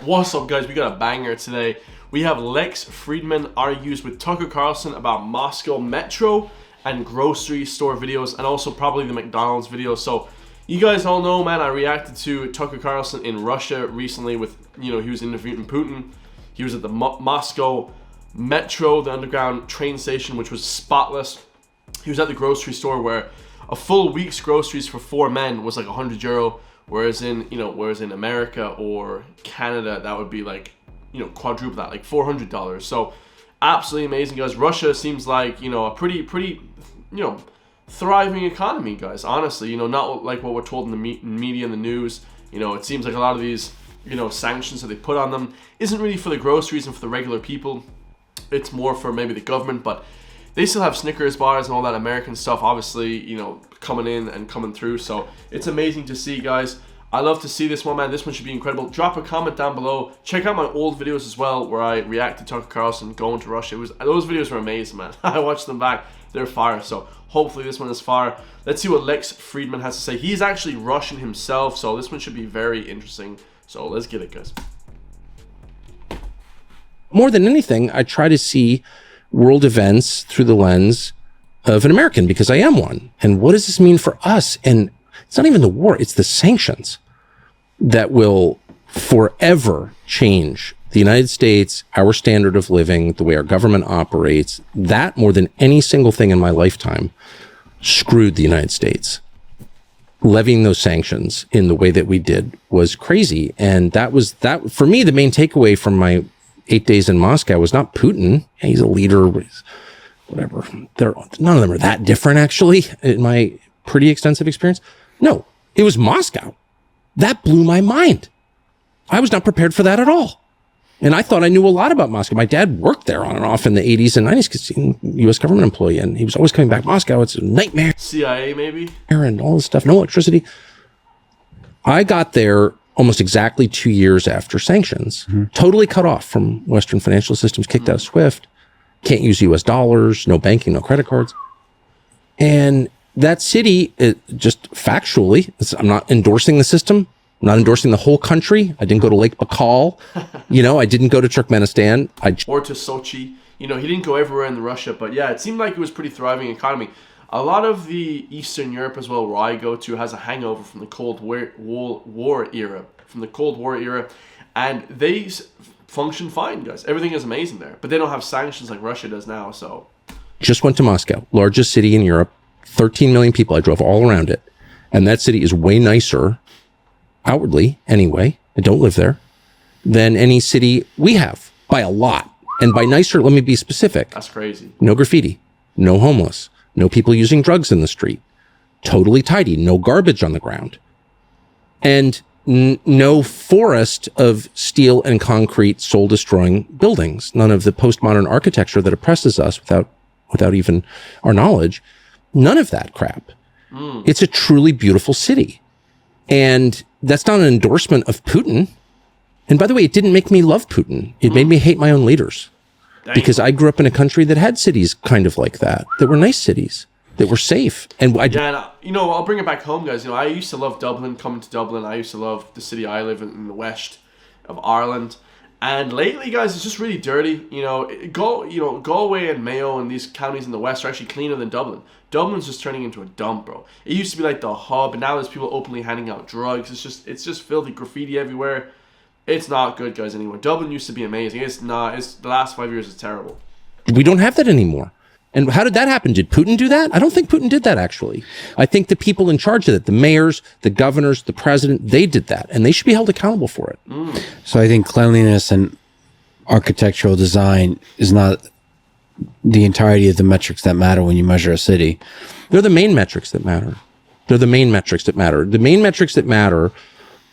What's up, guys? We got a banger today. We have Lex Fridman argues with Tucker Carlson about Moscow metro and grocery store videos, and also probably the McDonald's video. So you guys all know, man, I reacted to Tucker Carlson in Russia recently with, he was interviewing Putin. He was at the Moscow metro, the underground train station, which was spotless. He was at the grocery store where a full week's groceries for 4 men was like €100. Whereas in America or Canada, that would be like, quadruple that, like $400. So absolutely amazing, guys. Russia seems like, a pretty, thriving economy, guys. Honestly, not like what we're told in the media and the news. It seems like a lot of these, sanctions that they put on them isn't really for the groceries and for the regular people. It's more for maybe the government, but they still have Snickers bars and all that American stuff, obviously, coming in and coming through. So it's amazing to see, guys. I love to see this one, man. This one should be incredible. Drop a comment down below. Check out my old videos as well, where I react to Tucker Carlson going to Russia. Those videos were amazing, man. I watched them back. They're fire. So hopefully this one is fire. Let's see what Lex Fridman has to say. He's actually Russian himself, so this one should be very interesting. So let's get it, guys. More than anything, I try to see world events through the lens of an American, because I am one. And what does this mean for us? And it's not even the war, it's the sanctions that will forever change the United States, our standard of living, the way our government operates. That, more than any single thing in my lifetime, screwed the United States. Levying those sanctions in the way that we did was crazy. And that for me, the main takeaway from my 8 days in Moscow was not Putin. He's a leader, whatever. None of them are that different, actually, in my pretty extensive experience. No, it was Moscow. That blew my mind. I was not prepared for that at all. And I thought I knew a lot about Moscow. My dad worked there on and off in the 80s and 90s because he's a U.S. government employee, and he was always coming back to Moscow. It's a nightmare. CIA, maybe? And all this stuff. No electricity. I got there almost exactly 2 years after sanctions, totally cut off from Western financial systems, kicked out of SWIFT, can't use US dollars, no banking, no credit cards. And that city, just factually, I'm not endorsing the system, I'm not endorsing the whole country. I didn't go to Lake Baikal, I didn't go to Turkmenistan. Or to Sochi. He didn't go everywhere in Russia, but yeah, it seemed like it was a pretty thriving economy. A lot of the Eastern Europe as well, where I go to, has a hangover from the Cold War era, and they function fine, guys. Everything is amazing there, but they don't have sanctions like Russia does now. So, just went to Moscow, largest city in Europe, 13 million people. I drove all around it, and that city is way nicer, outwardly anyway. I don't live there, than any city we have by a lot. And by nicer, let me be specific. That's crazy. No graffiti, no homeless. No people using drugs in the street. Totally tidy. No garbage on the ground. And no forest of steel and concrete soul-destroying buildings. None of the postmodern architecture that oppresses us without even our knowledge. None of that crap. It's a truly beautiful city. And that's not an endorsement of Putin. And by the way, it didn't make me love Putin. It made me hate my own leaders. Because I grew up in a country that had cities kind of like that were nice cities, that were safe. And I'll bring it back home, guys. I used to love Dublin, coming to Dublin. I used to love the city I live in the west of Ireland. And lately, guys, it's just really dirty. Galway and Mayo and these counties in the west are actually cleaner than Dublin. Dublin's just turning into a dump, bro. It used to be like the hub, and now there's people openly handing out drugs. It's just filthy graffiti everywhere. It's not good, guys, anymore. Dublin used to be amazing. It's not. The last 5 years is terrible. We don't have that anymore. And how did that happen? Did Putin do that? I don't think Putin did that, actually. I think the people in charge of it, the mayors, the governors, the president, they did that. And they should be held accountable for it. So I think cleanliness and architectural design is not the entirety of the metrics that matter when you measure a city. They're the main metrics that matter. The main metrics that matter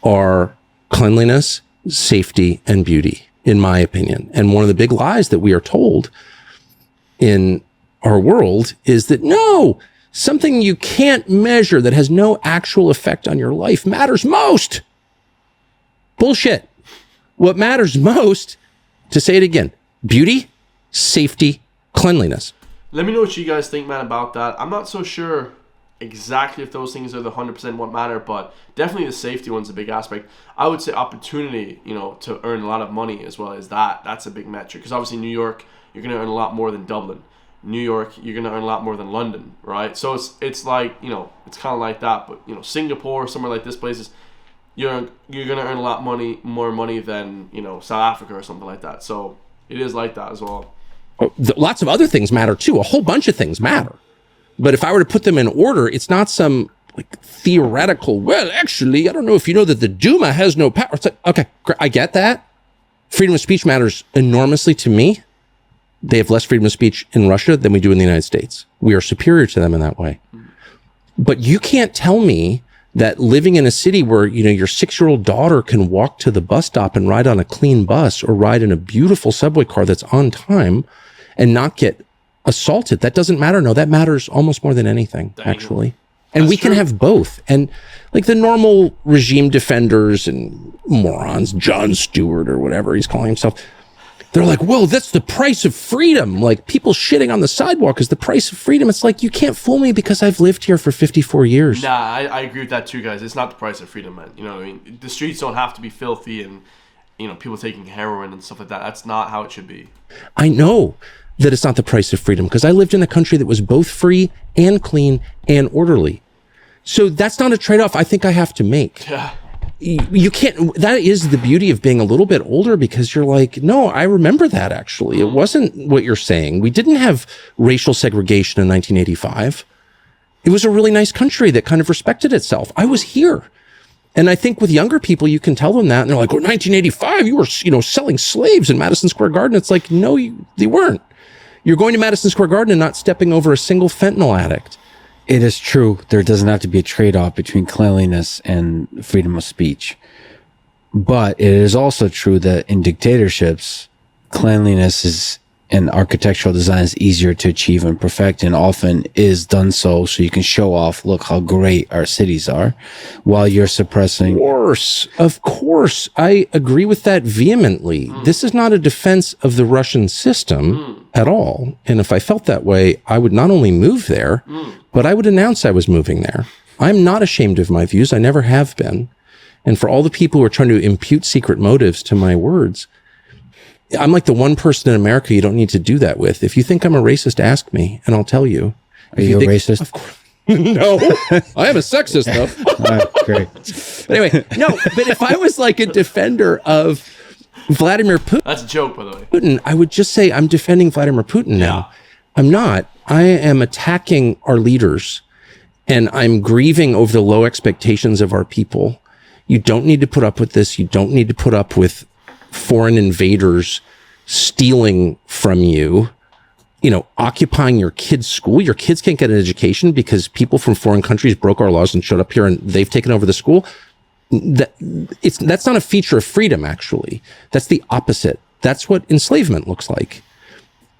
are cleanliness, safety, and beauty, in my opinion. And one of the big lies that we are told in our world is that, no, something you can't measure that has no actual effect on your life matters most. Bullshit. What matters most, to say it again, beauty, safety, cleanliness. Let me know what you guys think, man, about that. I'm not so sure exactly if those things are the 100% what matter, but definitely the safety one's a big aspect. I would say opportunity, to earn a lot of money as well as that's a big metric, because obviously New York, you're going to earn a lot more than Dublin. New York, you're going to earn a lot more than London, right? So it's like, it's kind of like that, but Singapore, somewhere like this place is, you're going to earn a lot more money than, South Africa or something like that. So it is like that as well. Lots of other things matter too. A whole bunch of things matter. But if I were to put them in order, it's not some like theoretical, well, actually, I don't know if you know that the Duma has no power. It's like, okay, I get that. Freedom of speech matters enormously to me. They have less freedom of speech in Russia than we do in the United States. We are superior to them in that way. But you can't tell me that living in a city where, your 6-year-old daughter can walk to the bus stop and ride on a clean bus or ride in a beautiful subway car that's on time and not get assaulted. That doesn't matter. No, that matters almost more than anything, actually. And we can have both. And like the normal regime defenders and morons, Jon Stewart or whatever he's calling himself, they're like, well, that's the price of freedom. Like people shitting on the sidewalk is the price of freedom. It's like, you can't fool me because I've lived here for 54 years. Nah, I agree with that too, guys. It's not the price of freedom, man. You know what I mean? The streets don't have to be filthy and, people taking heroin and stuff like that. That's not how it should be. I know that it's not the price of freedom because I lived in a country that was both free and clean and orderly. So that's not a trade-off I think I have to make. Yeah. You can't, that is the beauty of being a little bit older because you're like, no, I remember that actually. It wasn't what you're saying. We didn't have racial segregation in 1985. It was a really nice country that kind of respected itself. I was here. And I think with younger people, you can tell them that and they're like, well, 1985, you were, selling slaves in Madison Square Garden. It's like, no, they weren't. You're going to Madison Square Garden and not stepping over a single fentanyl addict. It is true. There doesn't have to be a trade-off between cleanliness and freedom of speech. But it is also true that in dictatorships, cleanliness and architectural design is easier to achieve and perfect, and often is done so you can show off, look how great our cities are, while you're suppressing. Of course. I agree with that vehemently. This is not a defense of the Russian system at all. And if I felt that way, I would not only move there, but I would announce I was moving there. I'm not ashamed of my views. I never have been. And for all the people who are trying to impute secret motives to my words, I'm like the one person in America you don't need to do that with. If you think I'm a racist, ask me, and I'll tell you. Are you a racist? Of course. No, I am a sexist, though. Great. But anyway, no, but if I was like a defender of Vladimir Putin. That's a joke, by the way. Putin, I would just say I'm defending Vladimir Putin now. Yeah. I'm not. I am attacking our leaders, and I'm grieving over the low expectations of our people. You don't need to put up with this. You don't need to put up with foreign invaders stealing from you, occupying your kids' school. Your kids can't get an education because people from foreign countries broke our laws and showed up here and they've taken over the school. That's not a feature of freedom, actually. That's the opposite. That's what enslavement looks like.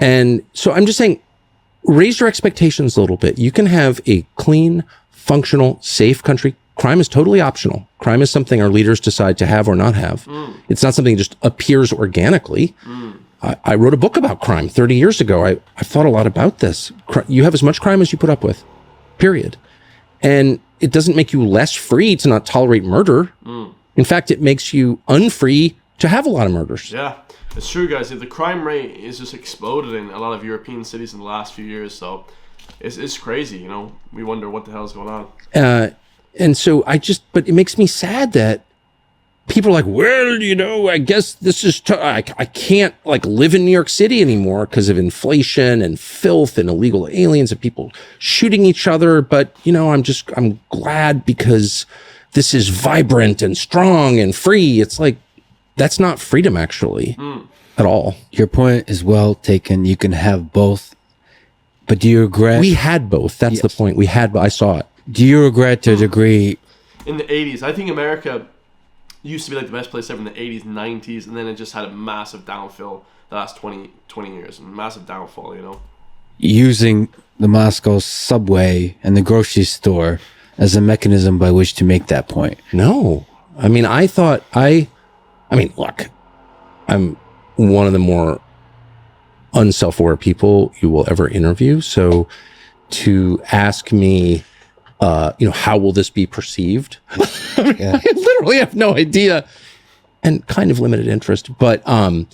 And so I'm just saying, raise your expectations a little bit. You can have a clean, functional, safe country. Crime is totally optional. Crime is something our leaders decide to have or not have. It's not something that just appears organically. I wrote a book about crime 30 years ago. I've thought a lot about this. You have as much crime as you put up with, period. And it doesn't make you less free to not tolerate murder. In fact, it makes you unfree to have a lot of murders. Yeah, it's true, guys. The crime rate is just exploded in a lot of European cities in the last few years. So it's crazy, We wonder what the hell is going on. And so but it makes me sad that people are like, well, I guess this is, I can't live in New York City anymore because of inflation and filth and illegal aliens and people shooting each other. But, I'm glad because this is vibrant and strong and free. It's like, that's not freedom actually at all. Your point is well taken. You can have both, but do you regret? We had both. That's the point. I saw it. Do you regret to a degree? In the 80s, I think America used to be the best place ever in the 80s, 90s, and then it just had a massive downfall the last 20 years. Massive downfall, Using the Moscow subway and the grocery store as a mechanism by which to make that point. No. I mean, look, I'm one of the more unself-aware people you will ever interview. So to ask me How will this be perceived? I literally have no idea, and kind of limited interest. But I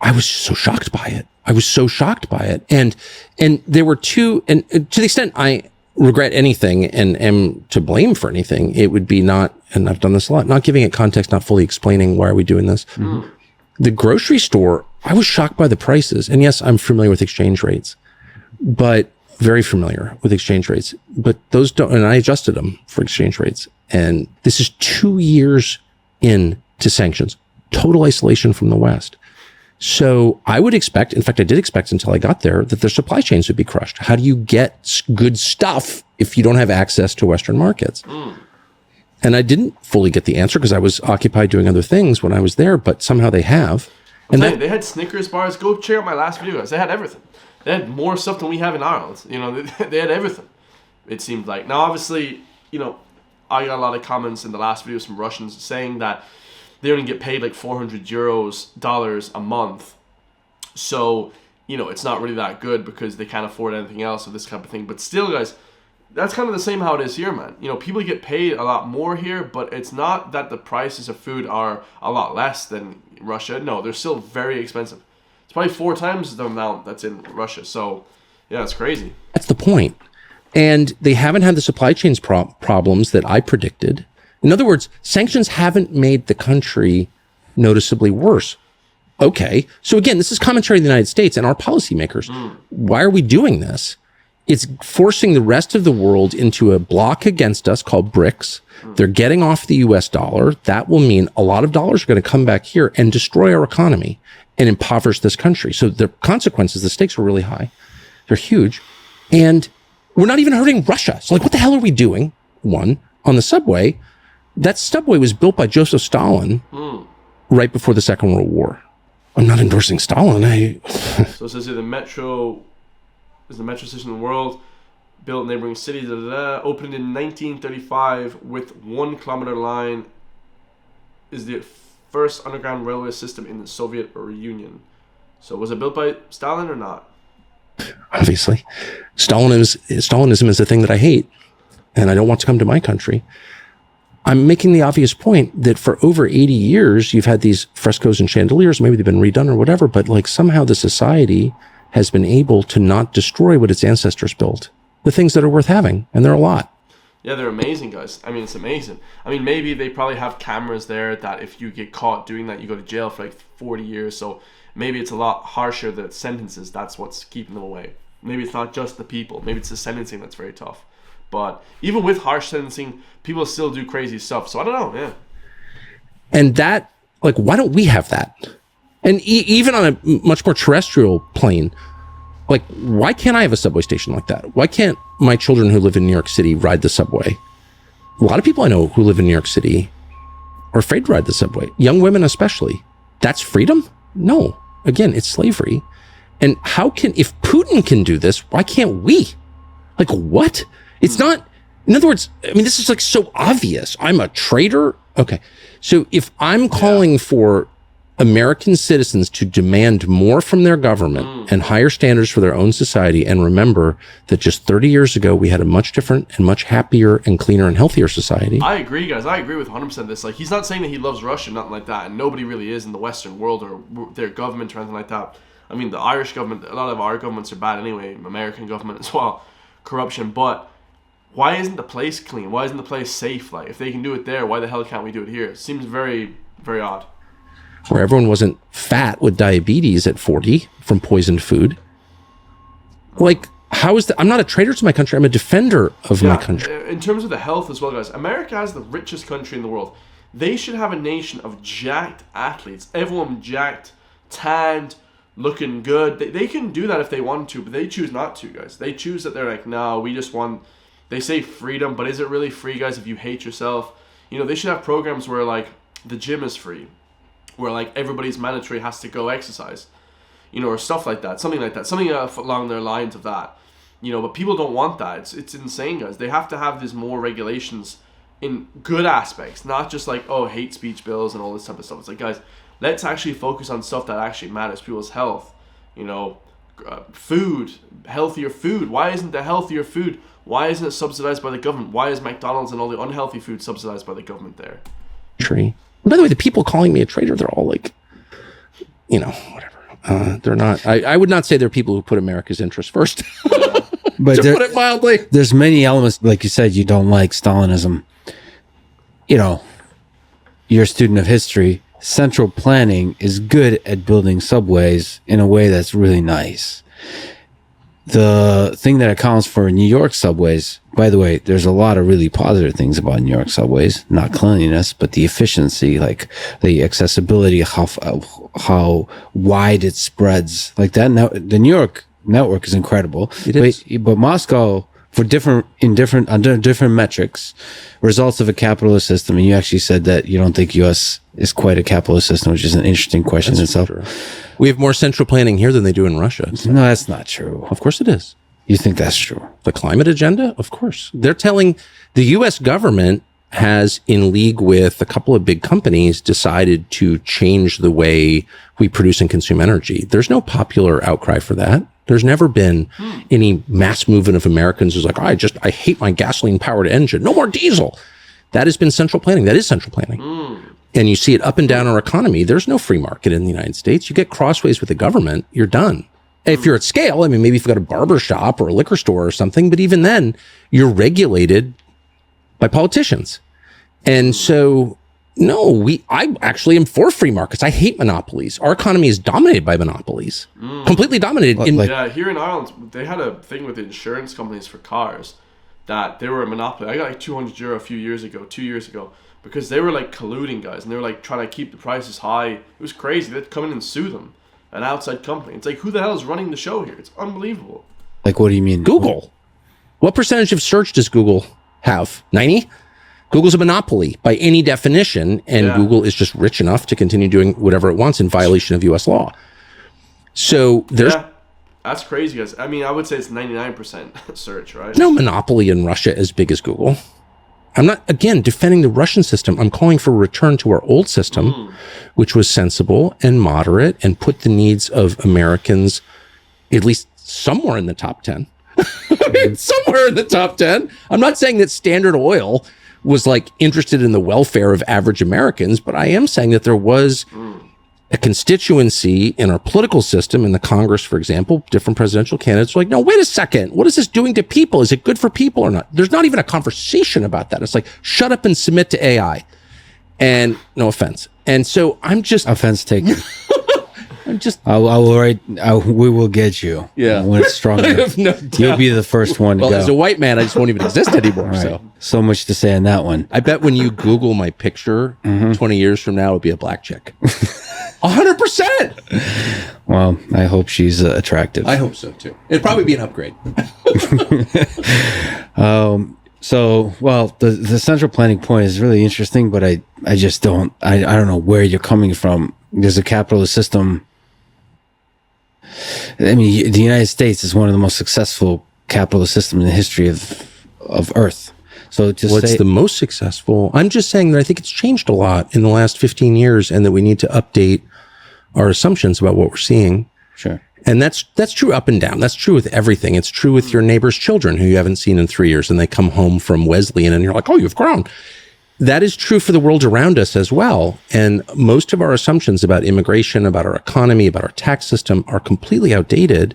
was so shocked by it. And there were two, and to the extent I regret anything and am to blame for anything, it would be not, and I've done this a lot, not giving it context, not fully explaining why are we doing this. Mm-hmm. The grocery store, I was shocked by the prices. And yes, I'm familiar with exchange rates, but very familiar with exchange rates, but those don't, and I adjusted them for exchange rates. And this is 2 years into sanctions, total isolation from the West. So I would expect, in fact, I did expect until I got there, that their supply chains would be crushed. How do you get good stuff if you don't have access to Western markets? And I didn't fully get the answer because I was occupied doing other things when I was there, but somehow they have. And they had Snickers bars. Go check out my last video, guys. They had everything. They had more stuff than we have in Ireland. They had everything, it seemed like. Now, obviously, I got a lot of comments in the last videos from Russians saying that they only get paid like $400 a month. So, it's not really that good because they can't afford anything else or this type of thing. But still, guys, that's kind of the same how it is here, man. People get paid a lot more here, but it's not that the prices of food are a lot less than Russia. No, they're still very expensive. It's probably 4 times the amount that's in Russia. So, yeah, it's crazy. That's the point. And they haven't had the supply chains problems that I predicted. In other words, sanctions haven't made the country noticeably worse. Okay. So again, this is commentary of the United States and our policymakers. Why are we doing this? It's forcing the rest of the world into a block against us called BRICS. They're getting off the US dollar. That will mean a lot of dollars are going to come back here and destroy our economy and impoverish this country. So the consequences, the stakes are really high. They're huge. And we're not even hurting Russia. So what the hell are we doing? One, on the subway, that subway was built by Joseph Stalin right before the Second World War. I'm not endorsing Stalin. So it says here the metro is the metro station in the world, built in neighboring cities, opened in 1935 with 1 kilometer line, is the first underground railway system in the Soviet Union. So was it built by Stalin or not? Obviously. Stalinism is a thing that I hate, and I don't want to come to my country. I'm making the obvious point that for over 80 years, you've had these frescoes and chandeliers, maybe they've been redone or whatever, but somehow the society has been able to not destroy what its ancestors built. The things that are worth having, and there are a lot. Yeah, they're amazing, guys. I mean, it's amazing. I mean, maybe they probably have cameras there that if you get caught doing that, you go to jail for 40 years. So maybe it's a lot harsher, the sentences. That's what's keeping them away. Maybe it's not just the people. Maybe it's the sentencing that's very tough. But even with harsh sentencing, people still do crazy stuff. So I don't know, yeah. And that, why don't we have that? And even on a much more terrestrial plane, why can't I have a subway station like that? Why can't my children who live in New York City ride the subway? A lot of people I know who live in New York City are afraid to ride the subway. Young women especially. That's freedom? No. Again, it's slavery. And if Putin can do this, why can't we? What? It's not, in other words, I mean, this is so obvious. I'm a traitor. Okay. So if I'm calling for American citizens to demand more from their government and higher standards for their own society, and remember that just 30 years ago, we had a much different and much happier and cleaner and healthier society. I agree, guys. I agree with 100% this. He's not saying that he loves Russia, nothing like that, and nobody really is in the Western world or their government or anything like that. I mean, the Irish government, a lot of our governments are bad anyway, American government as well, corruption, but why isn't the place clean? Why isn't the place safe? If they can do it there, why the hell can't we do it here? It seems very, very odd. Where everyone wasn't fat with diabetes at 40 from poisoned food. How is that? I'm not a traitor to my country. I'm a defender of my country. In terms of the health as well, guys, America is the richest country in the world. They should have a nation of jacked athletes. Everyone jacked, tanned, looking good. They can do that if they want to, but they choose not to, guys. They choose that they're no, we just want, they say freedom, but is it really free, guys, if you hate yourself? They should have programs where, the gym is free, where, everybody's mandatory has to go exercise, or stuff like that, something along their lines of that, but people don't want that. It's insane, guys. They have to have these more regulations in good aspects, not just hate speech bills and all this type of stuff. It's guys, let's actually focus on stuff that actually matters, people's health, food, healthier food. Why isn't the healthier food Why isn't it subsidized by the government? Why is McDonald's and all the unhealthy food subsidized by the government there? Tree. By the way, the people calling me a traitor, they're all like, whatever. They're not. I would not say they're people who put America's interests first. But to put it mildly, there's many elements, like you said, you don't like Stalinism. You're a student of history. Central planning is good at building subways in a way that's really nice. The thing that accounts for New York subways, by the way, there's a lot of really positive things about New York subways, not cleanliness, but the efficiency, like the accessibility, how wide it spreads. Like that. Now, the New York network is incredible. It is. But Moscow, under different metrics, results of a capitalist system. And you actually said that you don't think U.S. is quite a capitalist system, which is an interesting question in itself. True. We have more central planning here than they do in Russia. So. No, that's not true. Of course it is. You think that's true? The climate agenda? Of course. They're telling the U.S. government has, in league with a couple of big companies, decided to change the way we produce and consume energy. There's no popular outcry for that. There's never been any mass movement of Americans who's like, I hate my gasoline powered engine. No more diesel. That has been central planning. That is central planning. And you see it up and down our economy. There's no free market in the United States. You get crossways with the government, you're done. If you're at scale, I mean, maybe if you've got a barber shop or a liquor store or something, but even then, you're regulated by politicians. And so, no, I actually am for free markets. I hate monopolies. Our economy is dominated by monopolies. Completely dominated. Here in Ireland, they had a thing with the insurance companies for cars that they were a monopoly. I got like €200 a few years ago, 2 years ago, because they were like colluding, guys, and they were like trying to keep the prices high. It was crazy. They'd come in and sue them, an outside company. It's like, who the hell is running the show here? It's unbelievable. Like, what do you mean? Google. What percentage of search does Google have? 90? Google's a monopoly by any definition, and Google is just rich enough to continue doing whatever it wants in violation of U.S. law. So there's... Yeah, that's crazy, guys. I mean, I would say it's 99% search, right? No monopoly in Russia as big as Google. I'm not, again, defending the Russian system. I'm calling for a return to our old system, which was sensible and moderate and put the needs of Americans at least somewhere in the top 10. I mean, somewhere in the top 10. I'm not saying that Standard Oil was like interested in the welfare of average Americans, but I am saying that there was a constituency in our political system, in the Congress, for example, different presidential candidates were like, no, wait a second. What is this doing to people? Is it good for people or not? There's not even a conversation about that. It's like, shut up and submit to AI. And no offense. And so I'm just... Offense taken. I'm just... I will write... we will get you. Yeah. When it's strong enough. No doubt. You'll be the first one to go. Well, as a white man, I just won't even exist anymore. Right. So much to say on that one. I bet when you Google my picture 20 years from now, it'll be a black chick. 100%. Well, I hope she's attractive. I hope so too. It'd probably be an upgrade. So, well, the central planning point is really interesting, but I just don't know where you're coming from. There's a capitalist system. I mean, the United States is one of the most successful capitalist systems in the history of Earth. So what's the most successful? I'm just saying that I think it's changed a lot in the last 15 years and that we need to update our assumptions about what we're seeing. Sure. And that's true up and down. That's true with everything. It's true with your neighbor's children who you haven't seen in 3 years and they come home from Wesleyan and you're like, oh, you've grown. That is true for the world around us as well. And most of our assumptions about immigration, about our economy, about our tax system are completely outdated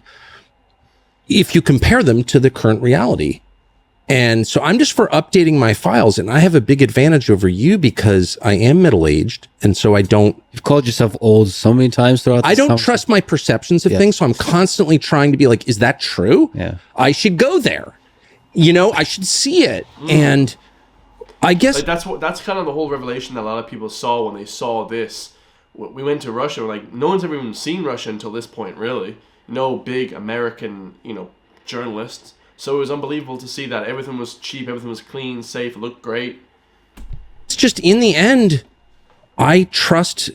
if you compare them to the current reality. And so I'm just for updating my files, and I have a big advantage over you because I am middle-aged, and so I don't... You've called yourself old so many times throughout this I don't trust my perceptions of things, so I'm constantly trying to be like, is that true? Yeah. I should go there. I should see it. And I guess... Like that's kind of the whole revelation that a lot of people saw when they saw this. We went to Russia, we're like, no one's ever even seen Russia until this point, really. No big American, journalists. So it was unbelievable to see that everything was cheap, everything was clean, safe, it looked great. It's just, in the end, I trust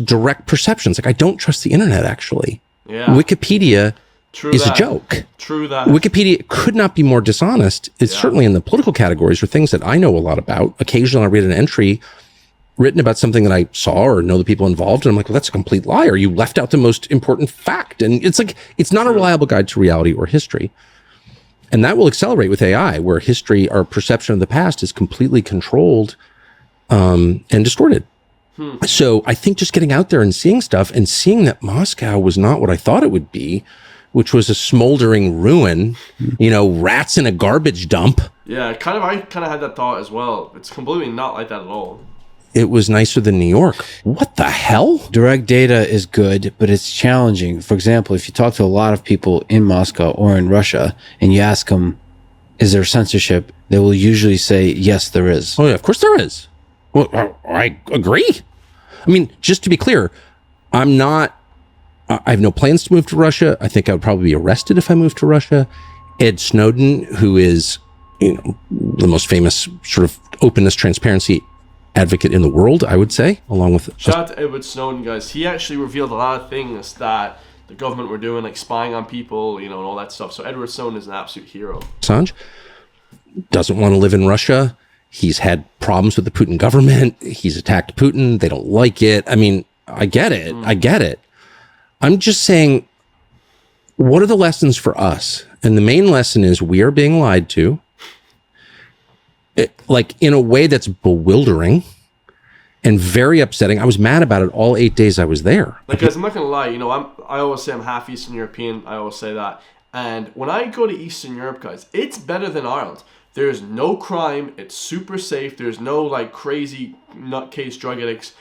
direct perceptions. Like, I don't trust the internet, actually. Yeah. Wikipedia is that. a joke. True that. Wikipedia could not be more dishonest. It's certainly in the political categories or things that I know a lot about. Occasionally I read an entry written about something that I saw or know the people involved, and I'm like, well, that's a complete lie, or you left out the most important fact. And it's like, it's not a reliable guide to reality or history. And that will accelerate with AI, where history, our perception of the past is completely controlled and distorted. So I think just getting out there and seeing stuff and seeing that Moscow was not what I thought it would be, which was a smoldering ruin, you know, rats in a garbage dump. Yeah, I kind of had that thought as well. It's completely not like that at all. It was nicer than New York. What the hell? Direct data is good, but it's challenging. For example, if you talk to a lot of people in Moscow or in Russia and you ask them, is there censorship? They will usually say, yes, there is. Oh, yeah, of course there is. Well, I agree. I mean, just to be clear, I have no plans to move to Russia. I think I would probably be arrested if I moved to Russia. Ed Snowden, who is, you know, the most famous sort of openness, transparency advocate in the world, I would say, along with... Shout out to Edward Snowden, guys. He actually revealed a lot of things that the government were doing, like spying on people, you know, and all that stuff. So Edward Snowden is an absolute hero. Assange doesn't want to live in Russia. He's had problems with the Putin government. He's attacked Putin. They don't like it. I mean, I get it. I get it. I'm just saying, what are the lessons for us? And the main lesson is we are being lied to, like in a way that's bewildering and very upsetting. I was mad about it all 8 days I was there. Like, guys, I'm not gonna lie. You know, I always say I'm half Eastern European. I always say that. And when I go to Eastern Europe, guys, it's better than Ireland. There's no crime. It's super safe. There's no like crazy nutcase drug addicts.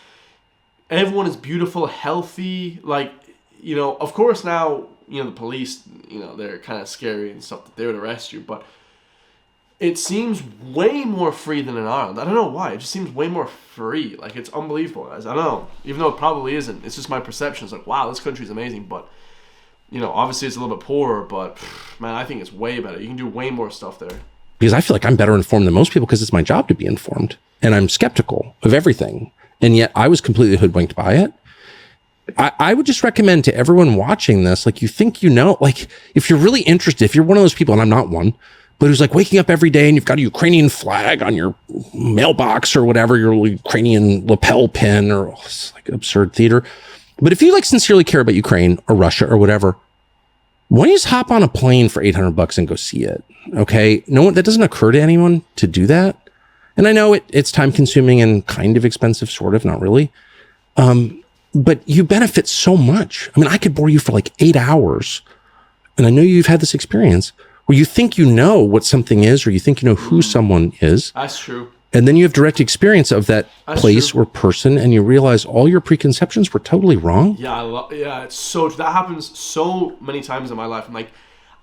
Everyone is beautiful, healthy. Like, you know, of course now, you know, the police, you know, they're kind of scary and stuff that they would arrest you, but it seems way more free than in Ireland. I don't know why. It just seems way more free. Like, it's unbelievable, guys. I don't know. Even though it probably isn't. It's just my perception. It's like, wow, this country's amazing. But, you know, obviously it's a little bit poorer, but, man, I think it's way better. You can do way more stuff there. Because I feel like I'm better informed than most people because it's my job to be informed. And I'm skeptical of everything. And yet I was completely hoodwinked by it. I would just recommend to everyone watching this, like, you think you know, like, if you're really interested, if you're one of those people, and I'm not one, but who's like waking up every day and you've got a Ukrainian flag on your mailbox or whatever, your Ukrainian lapel pin, or it's like absurd theater. But if you like sincerely care about Ukraine or Russia or whatever, why don't you just hop on a plane for $800 and go see it? Okay. No one, that doesn't occur to anyone to do that. And I know it's time consuming and kind of expensive, sort of, not really. But you benefit so much. I mean, I could bore you for like 8 hours. And I know you've had this experience where you think you know what something is, or you think you know who someone is. That's true. And then you have direct experience of that place or person, and you realize all your preconceptions were totally wrong. Yeah, it's so, that happens so many times in my life. I'm like,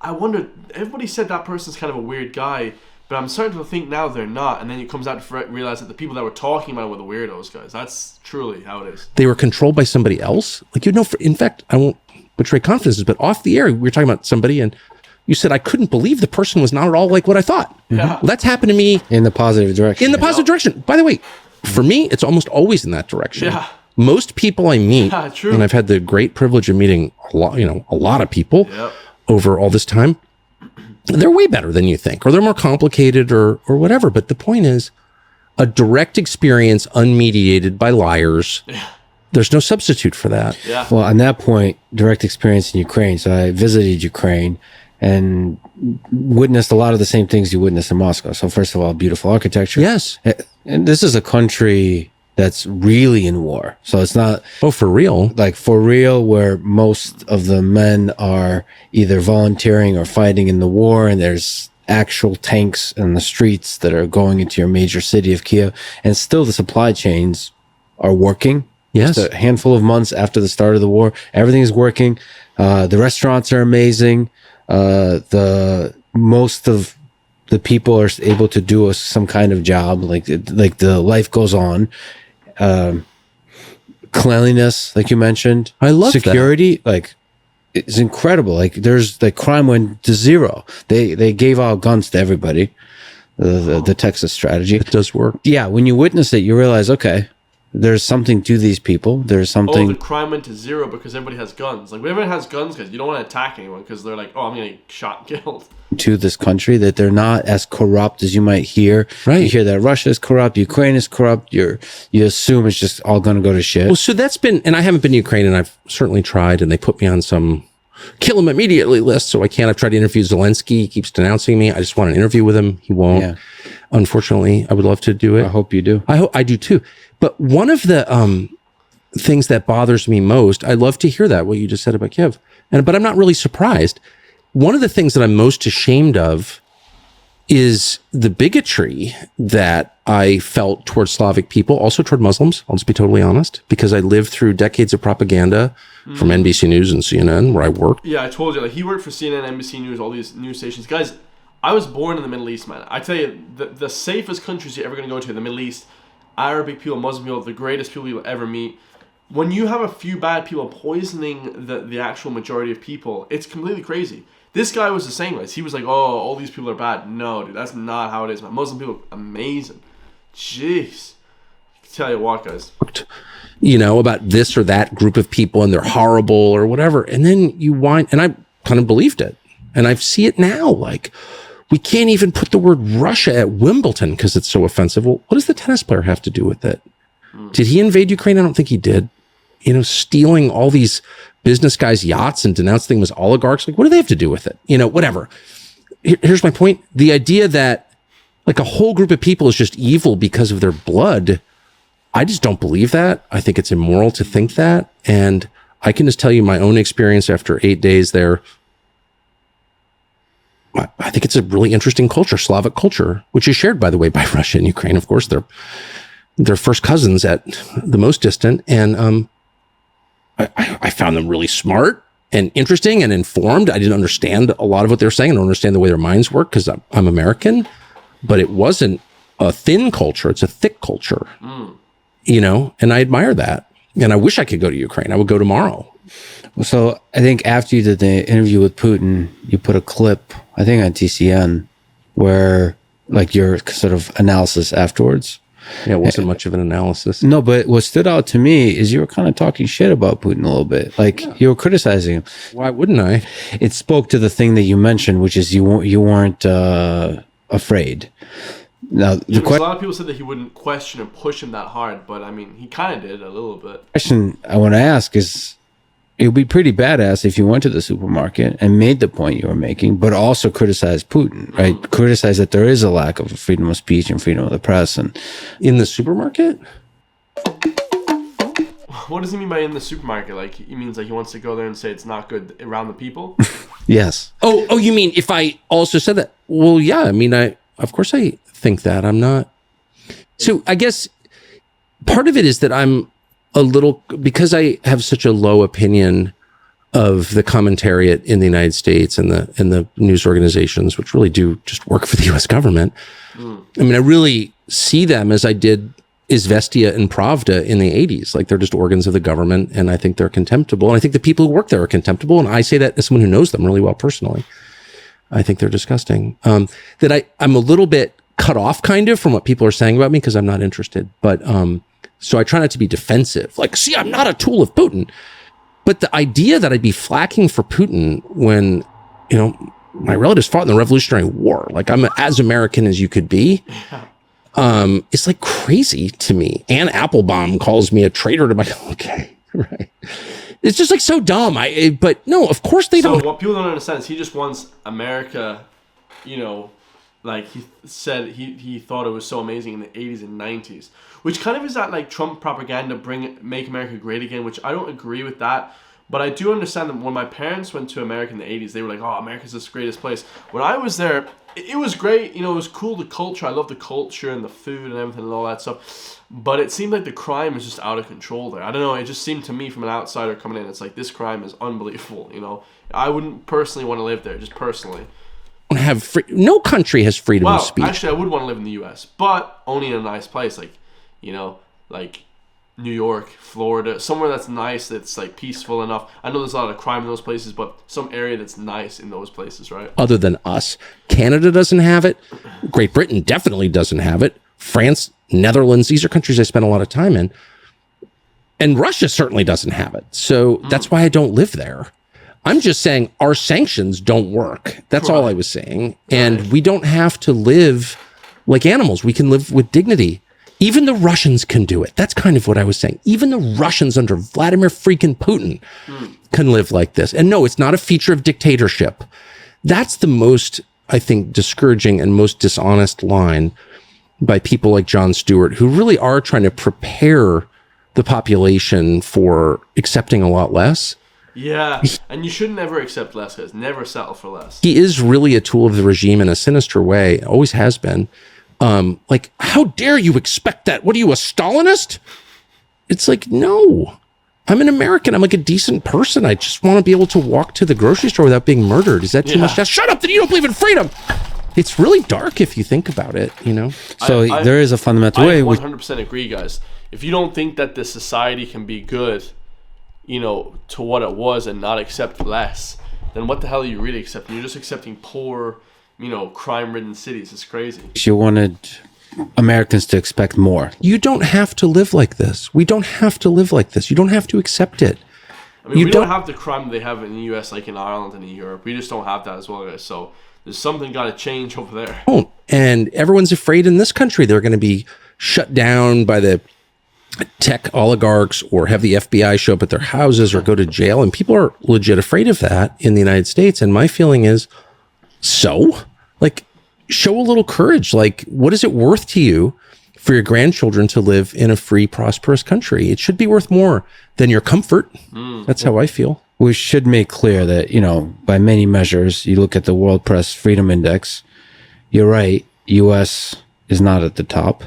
I wonder, everybody said that person's kind of a weird guy, but I'm starting to think now they're not. And then it comes out to realize that the people that were talking about it were the weirdos, guys. That's truly how it is. They were controlled by somebody else. Like, you know, in fact, I won't betray confidences, but off the air, we were talking about somebody, and you said, I couldn't believe the person was not at all like what I thought. Yeah. Well, that's happened to me. In the positive direction. In the positive direction. By the way, for me, it's almost always in that direction. Yeah. Most people I meet, true. and I've had the great privilege of meeting a lot of people over all this time, they're way better than you think, or they're more complicated or whatever. But the point is, a direct experience unmediated by liars. Yeah. There's no substitute for that. Yeah. Well, on that point, direct experience in Ukraine. So I visited Ukraine and witnessed a lot of the same things you witnessed in Moscow. So first of all, beautiful architecture. Yes. And this is a country that's really in war. So it's not... Oh, for real? Like, for real, where most of the men are either volunteering or fighting in the war, and there's actual tanks in the streets that are going into your major city of Kiev. And still the supply chains are working. Yes. Just a handful of months after the start of the war, everything is working. The restaurants are amazing. The most of the people are able to do some kind of job, like the life goes on. Cleanliness, like you mentioned, I love security. Like, it's incredible. Like, there's like crime went to zero. They gave out guns to everybody. The Texas strategy. It does work. Yeah, when you witness it, you realize, okay, there's something to these people. There's something. Oh, the crime went to zero because everybody has guns. Like, when everyone has guns, because you don't want to attack anyone because they're like, oh, I'm going to get shot and killed. To this country, that they're not as corrupt as you might hear. Right. You hear that Russia is corrupt, Ukraine is corrupt. You assume it's just all going to go to shit. Well, so that's been, and I haven't been to Ukraine, and I've certainly tried, and they put me on some kill him immediately list. So I can't. I've tried to interview Zelensky. He keeps denouncing me. I just want an interview with him. He won't. Yeah. Unfortunately, I would love to do it. I hope you do. I do too. But one of the things that bothers me most, I love to hear that, what you just said about Kiev. But I'm not really surprised. One of the things that I'm most ashamed of is the bigotry that I felt towards Slavic people, also toward Muslims. I'll just be totally honest, because I lived through decades of propaganda from NBC News and CNN, where I worked. Yeah, I told you, like, he worked for CNN, NBC News, all these news stations. Guys, I was born in the Middle East, man. I tell you, the safest countries you're ever going to go to, the Middle East, Arabic people, Muslim people, the greatest people you'll ever meet. When you have a few bad people poisoning the actual majority of people, it's completely crazy. This guy was the same, guys. He was like, oh, all these people are bad. No, dude, that's not how it is, man. Muslim people, amazing. Jeez. I tell you what, guys. You know, about this or that group of people and they're horrible or whatever. And then you whine, and I kind of believed it. And I see it now. Like, we can't even put the word Russia at Wimbledon because it's so offensive. Well, what does the tennis player have to do with it? Did he invade Ukraine? I don't think he did. You know, stealing all these business guys' yachts and denouncing them as oligarchs. Like, what do they have to do with it? You know, whatever. Here's my point. The idea that like a whole group of people is just evil because of their blood, I just don't believe that. I think it's immoral to think that. And I can just tell you my own experience after 8 days there. I think it's a really interesting culture, Slavic culture, which is shared, by the way, by Russia and Ukraine. Of course, they're first cousins at the most distant. And I found them really smart and interesting and informed. I didn't understand a lot of what they were saying. I don't understand the way their minds work because I'm American, but it wasn't a thin culture. It's a thick culture, you know, and I admire that. And I wish I could go to Ukraine. I would go tomorrow. So I think after you did the interview with Putin, you put a clip, I think on TCN, where like your sort of analysis afterwards. Yeah, it wasn't much of an analysis. No, but what stood out to me is you were kind of talking shit about Putin a little bit. Like you were criticizing him. Why wouldn't I? It spoke to the thing that you mentioned, which is you weren't afraid. Now, a lot of people said that he wouldn't question and push him that hard, but I mean, he kind of did a little bit. The question I want to ask is, it would be pretty badass if you went to the supermarket and made the point you were making, but also criticized Putin, right? Criticize that there is a lack of freedom of speech and freedom of the press. And in the supermarket? What does he mean by in the supermarket? Like, he means like he wants to go there and say it's not good around the people? Yes. Oh, you mean if I also said that? Well, yeah, I mean, of course I think that. I'm not. So I guess part of it is that I'm a little, because I have such a low opinion of the commentariat in the United States and the news organizations, which really do just work for the U.S. government. I mean, I really see them as I did Izvestia and Pravda in the 80s. Like, they're just organs of the government, and I think they're contemptible. And I think the people who work there are contemptible. And I say that as someone who knows them really well personally. I think they're disgusting. That I'm a little bit cut off kind of from what people are saying about me because I'm not interested. But so I try not to be defensive. Like, see, I'm not a tool of Putin. But the idea that I'd be flacking for Putin when, you know, my relatives fought in the Revolutionary War, like I'm as American as you could be, it's like crazy to me. Ann Applebaum calls me a traitor to my, okay, right. It's just like so dumb. But no, of course they don't. So what people don't understand is he just wants America, you know, like he said he thought it was so amazing in the 80s and 90s, which kind of is that like Trump propaganda, make America great again, which I don't agree with that. But I do understand that when my parents went to America in the 80s, they were like, oh, America's the greatest place. When I was there, it was great. You know, it was cool, the culture. I love the culture and the food and everything and all that stuff. But it seemed like the crime was just out of control there. I don't know. It just seemed to me from an outsider coming in, it's like, this crime is unbelievable, you know. I wouldn't personally want to live there, just personally. No country has freedom of speech. Actually, I would want to live in the U.S., but only in a nice place, like, you know, like New York, Florida, somewhere that's nice, that's like peaceful enough. I know there's a lot of crime in those places, but some area that's nice in those places, right? Other than us, Canada doesn't have it. Great Britain definitely doesn't have it. France, Netherlands, these are countries I spend a lot of time in. And Russia certainly doesn't have it. So that's why I don't live there. I'm just saying our sanctions don't work. That's all I was saying. And we don't have to live like animals. We can live with dignity. Even the Russians can do it. That's kind of what I was saying. Even the Russians under Vladimir freaking Putin can live like this. And no, it's not a feature of dictatorship. That's the most, I think, discouraging and most dishonest line by people like Jon Stewart, who really are trying to prepare the population for accepting a lot less. Yeah, and you should never accept less, guys. Never settle for less. He is really a tool of the regime in a sinister way, always has been. Like, how dare you expect that? What are you, a Stalinist? It's like, no, I'm an American. I'm like a decent person. I just want to be able to walk to the grocery store without being murdered. Is that too much? Shut up, then you don't believe in freedom. It's really dark if you think about it, you know? So there is a fundamental way. I 100% agree, guys. If you don't think that the society can be good, you know, to what it was and not accept less, then what the hell are you really accepting? You're just accepting poor, you know, crime-ridden cities. It's crazy. You wanted Americans to expect more. You don't have to live like this. We don't have to live like this. You don't have to accept it. I mean, we don't have the crime they have in the US, like in Ireland and in Europe. We just don't have that as well, guys. So there's something got to change over there. Oh, and everyone's afraid in this country they're going to be shut down by the tech oligarchs or have the FBI show up at their houses or go to jail. And people are legit afraid of that in the United States. And my feeling is, so, like, show a little courage. Like, what is it worth to you for your grandchildren to live in a free, prosperous country? It should be worth more than your comfort. That's how I feel. We should make clear that, you know, by many measures, you look at the World Press Freedom Index, you're right, U.S. is not at the top.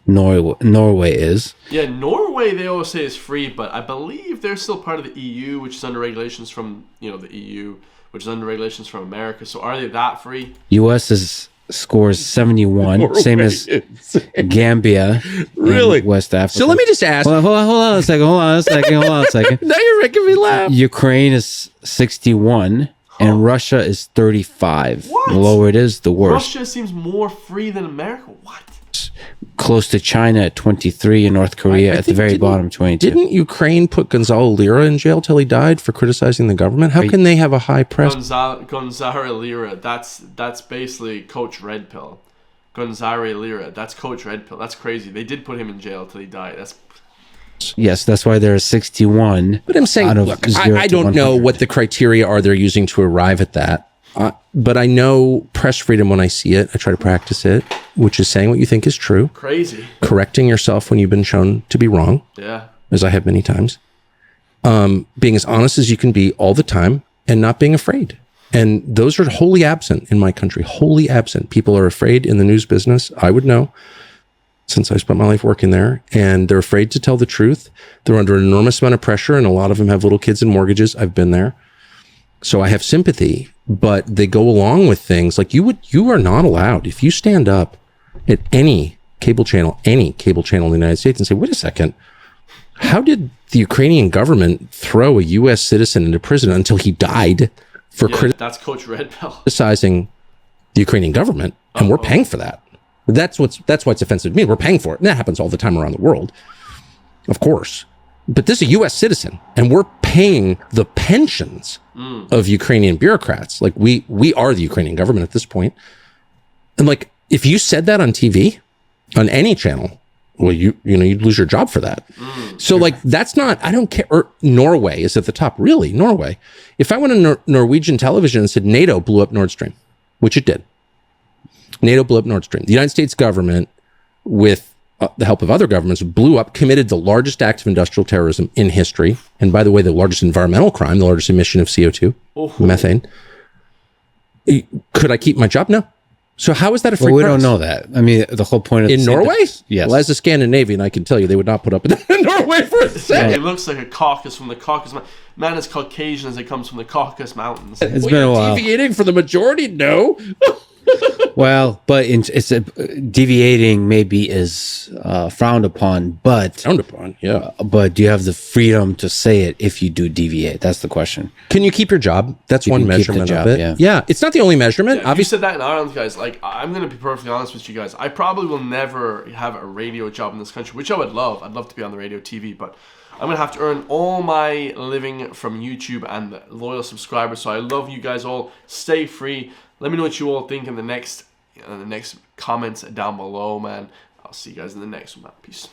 Norway is. Yeah, Norway, they always say is free, but I believe they're still part of the EU, which is under regulations from, you know, the EU, which is under regulations from America. So are they that free? U.S. scores 71, same as Gambia, Really? and West Africa. So let me just ask. Hold on a second. Now you're making me laugh. Ukraine is 61, and Russia is 35. What? The lower it is, the worse. Russia seems more free than America. What? Close to China at 23 and North Korea at the very bottom, 22. Didn't Ukraine put Gonzalo Lira in jail till he died for criticizing the government? How can they have a high press? Gonzalo Lira, that's basically Coach Red Pill. Gonzalo Lira, that's Coach Red Pill. That's crazy. They did put him in jail till he died. Yes, that's why there are 61. But I'm saying, look, I don't know what the criteria are they're using to arrive at that. But I know press freedom when I see it. I try to practice it, which is saying what you think is true. Crazy. Correcting yourself when you've been shown to be wrong. Yeah. As I have many times. Being as honest as you can be all the time and not being afraid. And those are wholly absent in my country. Wholly absent. People are afraid in the news business. I would know, since I spent my life working there. And they're afraid to tell the truth. They're under an enormous amount of pressure, and a lot of them have little kids and mortgages. I've been there. So I have sympathy, but they go along with things like you are not allowed, if you stand up at any cable channel in the United States and say, wait a second, how did the Ukrainian government throw a U.S. citizen into prison until he died for that's Coach Red Pill. criticizing the Ukrainian government, and we're paying for that. That's why it's offensive to me. We're paying for it. And that happens all the time around the world, of course. But this is a U.S. citizen, and we're paying the pensions of Ukrainian bureaucrats. Like, we are the Ukrainian government at this point. And like, if you said that on TV, on any channel, well, you'd lose your job for that. So like, that's not, I don't care. Or Norway is at the top. Really, Norway. If I went on Norwegian television and said NATO blew up Nord Stream, which it did. NATO blew up Nord Stream. The United States government, with the help of other governments, committed the largest act of industrial terrorism in history. And by the way, the largest environmental crime, the largest emission of CO2, methane. Could I keep my job? No. So how is that a free press? We don't know that. I mean, the whole point of in Norway? Yes. Well, as a Scandinavian, I can tell you they would not put up with that in Norway for a second. It looks like a Caucasus from the Caucasus. Man as Caucasian as it comes from the Caucasus Mountains. It's been a while. Deviating for the majority? No. Well, but deviating maybe is frowned upon, but frowned upon, yeah. But do you have the freedom to say it if you do deviate? That's the question. Can you keep your job? That's one measurement of it. Yeah, it's not the only measurement. Yeah, if you said that in Ireland, guys, like, I'm going to be perfectly honest with you guys. I probably will never have a radio job in this country, which I would love. I'd love to be on the radio, TV, but I'm going to have to earn all my living from YouTube and the loyal subscribers. So I love you guys all. Stay free. Let me know what you all think in the next comments down below, man. I'll see you guys in the next one, man. Peace.